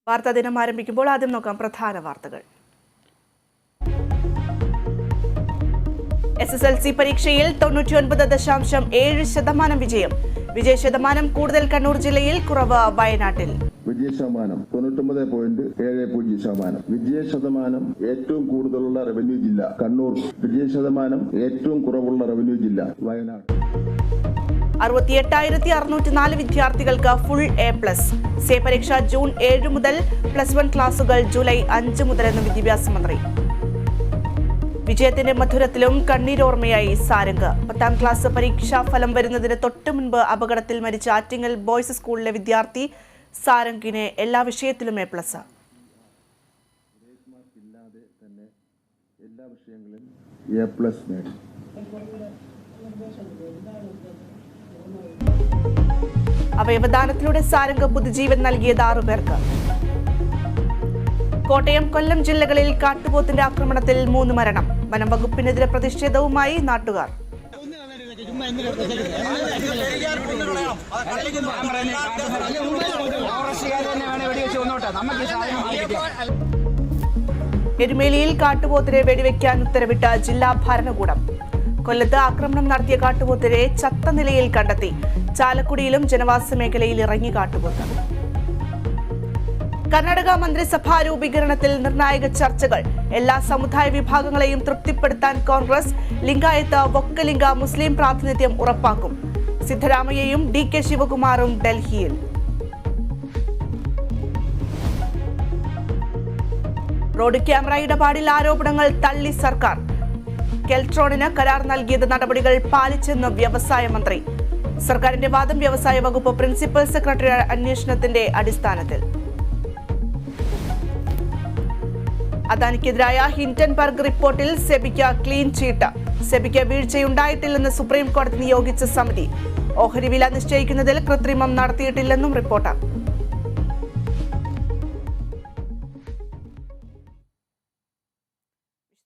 വാർത്താ ദിനം ആരംഭിക്കുമ്പോൾ ആദ്യം നോക്കാം പ്രധാന വാർത്തകൾ. SSLC പരീക്ഷയിൽ 99.7% വിജയം. വിജയശതമാനം കൂടുതൽ കണ്ണൂർ ജില്ലയിൽ, കുറവ് വയനാട്ടിൽ. വിജയശതമാനം 99.70%. വിജയശതമാനം ഏറ്റവും കൂടുതലുള്ള റവന്യൂ ജില്ല കണ്ണൂർ. വിജയശതമാനം ഏറ്റവും കുറവുള്ള റവന്യൂ ജില്ല വയനാട്. 68,604 വിദ്യാർത്ഥികൾക്ക് ഫുൾ A+. സേ പരീക്ഷ ജൂൺ 7 മുതൽ, +1 ക്ലാസുകൾ ജൂലൈ 5 മുതലെന്ന് വിദ്യാഭ്യാസ മന്ത്രി. വിജയത്തിന്റെ മധുരത്തിലും കണ്ണീരോർമ്മയായി സാരംഗ്. 10ാം ക്ലാസ് പരീക്ഷാ ഫലം വരുന്നതിന് തൊട്ടു മുൻപ് അപകടത്തിൽ മരിച്ച ആറ്റിങ്ങൽ ബോയ്സ് സ്കൂളിലെ വിദ്യാർത്ഥി സാരംഗിന് എല്ലാ വിഷയത്തിലും A+. അവയവദാനത്തിലൂടെ സാരംഗ് പുതുജീവൻ നൽകിയത് 6 പേർക്ക്. കോട്ടയം, കൊല്ലം ജില്ലകളിൽ കാട്ടുപോത്തിന്റെ ആക്രമണത്തിൽ 3 മരണം. വനം വകുപ്പിനെതിരെ പ്രതിഷേധവുമായി നാട്ടുകാർ. എരുമേലിയിൽ കാട്ടുപോത്തിനെ വെടിവെക്കാൻ ഉത്തരവിട്ട ജില്ലാ ഭരണകൂടം. കൊല്ലത്ത് ആക്രമണം നടത്തിയ കാട്ടുപോത്തിനെ ചത്ത നിലയിൽ കണ്ടെത്തി. ചാലക്കുടിയിലും ജനവാസ മേഖലയിൽ ഇറങ്ങി കാട്ടുപോത്ത്. കർണാടക മന്ത്രിസഭാ രൂപീകരണത്തിൽ നിർണായക ചർച്ചകൾ. എല്ലാ സമുദായ വിഭാഗങ്ങളെയും തൃപ്തിപ്പെടുത്താൻ കോൺഗ്രസ്. ലിംഗായത്ത്, വൊക്കലിംഗ മുസ്ലിം പ്രാതിനിധ്യം ഉറപ്പാക്കും. സിദ്ധരാമയ്യയും DK ശിവകുമാറും ഡൽഹിയിൽ. റോഡ് ക്യാമറ ഇടപാടിൽ ആരോപണങ്ങൾ തള്ളി സർക്കാർ. കെൽട്രോണിന് കരാർ നൽകിയത് നടപടികൾ പാലിച്ചെന്ന് വ്യവസായ മന്ത്രി. സർക്കാരിന്റെ വാദം വ്യവസായ വകുപ്പ് പ്രിൻസിപ്പൽ സെക്രട്ടറി അന്വേഷണത്തിന്റെ അടിസ്ഥാനത്തിൽ. അദാനിക്കെതിരായ ഹിൻഡൻബർഗ് റിപ്പോർട്ടിൽ സെബിക്ക് ക്ലീൻ ചീട്ട്. സെബിക്ക് വീഴ്ചയുണ്ടായിട്ടില്ലെന്ന് സുപ്രീം കോടതി നിയോഗിച്ച സമിതി. ഓഹരി വില നിശ്ചയിക്കുന്നതിൽ കൃത്രിമം നടത്തിയിട്ടില്ലെന്നും റിപ്പോർട്ട്.